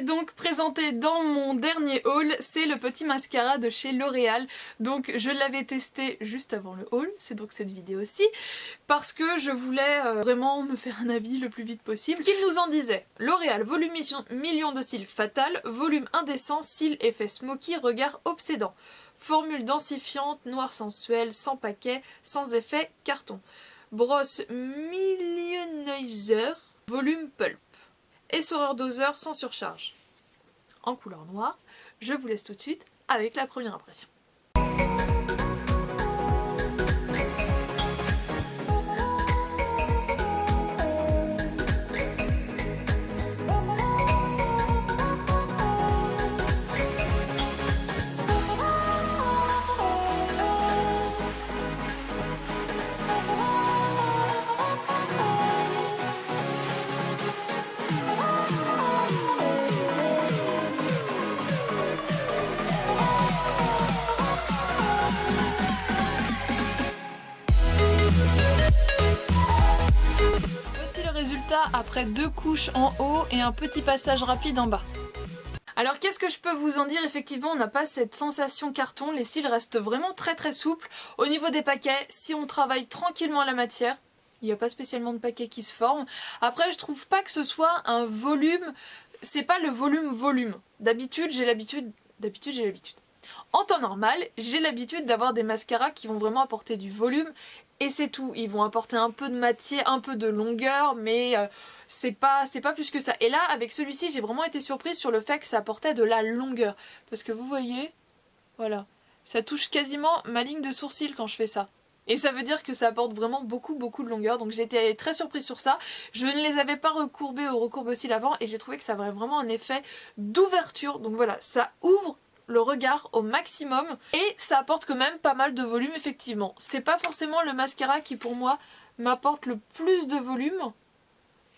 vais donc présenter dans mon dernier haul, c'est le petit mascara de chez L'Oréal. Donc je l'avais testé juste avant le haul, c'est donc cette vidéo-ci, parce que je voulais vraiment me faire un avis le plus vite possible. Qu'il nous en disait: L'Oréal, volume million de cils fatal, volume indécent, cils effet smoky, regard obsédant. Formule densifiante, noir sensuel, sans paquet, sans effet, carton. Brosse Millionizer, volume pulp. Essoreur doseur sans surcharge. En couleur noire, je vous laisse tout de suite avec la première impression. Résultat après 2 couches en haut et un petit passage rapide en bas. Alors qu'est-ce que je peux vous en dire? Effectivement, on n'a pas cette sensation carton, les cils restent vraiment très souples. Au niveau des paquets, si on travaille tranquillement la matière, il n'y a pas spécialement de paquets qui se forment. Après, je trouve pas que ce soit un volume, c'est pas le volume. D'habitude, j'ai l'habitude. En temps normal, j'ai l'habitude d'avoir des mascaras qui vont vraiment apporter du volume et c'est tout. Ils vont apporter un peu de matière, un peu de longueur, mais c'est pas plus que ça. Et là, avec celui-ci, j'ai vraiment été surprise sur le fait que ça apportait de la longueur. Parce que vous voyez, voilà, ça touche quasiment ma ligne de sourcil quand je fais ça. Et ça veut dire que ça apporte vraiment beaucoup de longueur, donc j'ai été très surprise sur ça. Je ne les avais pas recourbés au recourbe-cils avant et j'ai trouvé que ça avait vraiment un effet d'ouverture. Donc voilà, ça ouvre le regard au maximum et ça apporte quand même pas mal de volume effectivement. C'est pas forcément le mascara qui pour moi m'apporte le plus de volume,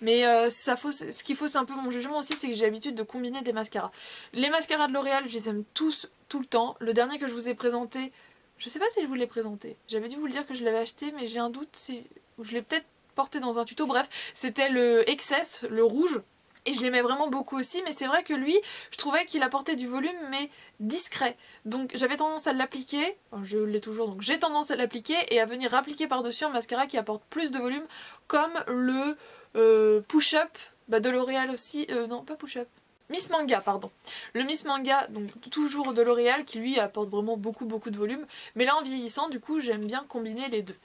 mais ce qui fausse un peu mon jugement aussi, c'est que j'ai l'habitude de combiner des mascaras. Les mascaras de L'Oréal, je les aime tous tout le temps. Le dernier que je vous ai présenté, je sais pas si je vous l'ai présenté, j'avais dû vous le dire que je l'avais acheté mais j'ai un doute si je l'ai peut-être porté dans un tuto, bref, c'était le XS, le rouge. Et je l'aimais vraiment beaucoup aussi, mais c'est vrai que lui, je trouvais qu'il apportait du volume, mais discret. Donc j'avais tendance à l'appliquer, enfin je l'ai toujours, donc j'ai tendance à l'appliquer et à venir appliquer par-dessus un mascara qui apporte plus de volume, comme le Push-Up de L'Oréal aussi, non pas Push-Up, Miss Manga, pardon. Le Miss Manga, donc toujours de L'Oréal, qui lui apporte vraiment beaucoup de volume, mais là en vieillissant, du coup j'aime bien combiner les deux.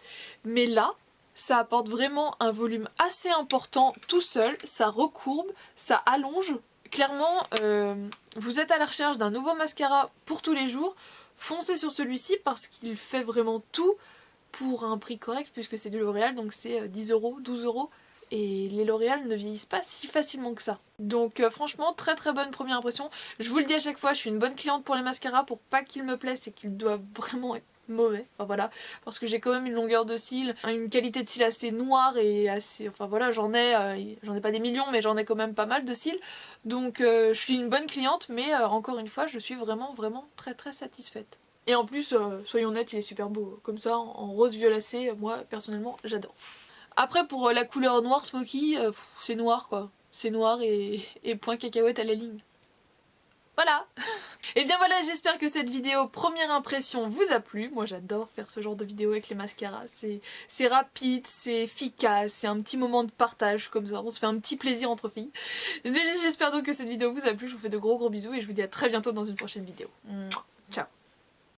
Mais là, ça apporte vraiment un volume assez important tout seul, ça recourbe, ça allonge. Clairement, vous êtes à la recherche d'un nouveau mascara pour tous les jours, foncez sur celui-ci parce qu'il fait vraiment tout pour un prix correct puisque c'est du L'Oréal, donc c'est 10 €, 12 €. Et les L'Oréal ne vieillissent pas si facilement que ça. Donc franchement, très bonne première impression. Je vous le dis à chaque fois, je suis une bonne cliente pour les mascaras, pour pas qu'ils me plaisent et qu'ils doivent vraiment être mauvais, enfin voilà, parce que j'ai quand même une longueur de cils, une qualité de cils assez noire et assez, enfin voilà, j'en ai pas des millions mais j'en ai quand même pas mal de cils, donc je suis une bonne cliente, mais encore une fois je suis vraiment très satisfaite. Et en plus, soyons honnêtes, il est super beau, comme ça en rose violacé, moi personnellement j'adore. Après pour la couleur noir smoky, c'est noir quoi, c'est noir et point cacahuète à la ligne. Voilà. Et bien voilà, j'espère que cette vidéo première impression vous a plu. Moi j'adore faire ce genre de vidéo avec les mascaras. C'est rapide, c'est efficace, c'est un petit moment de partage comme ça. On se fait un petit plaisir entre filles. J'espère donc que cette vidéo vous a plu. Je vous fais de gros bisous et je vous dis à très bientôt dans une prochaine vidéo. Ciao.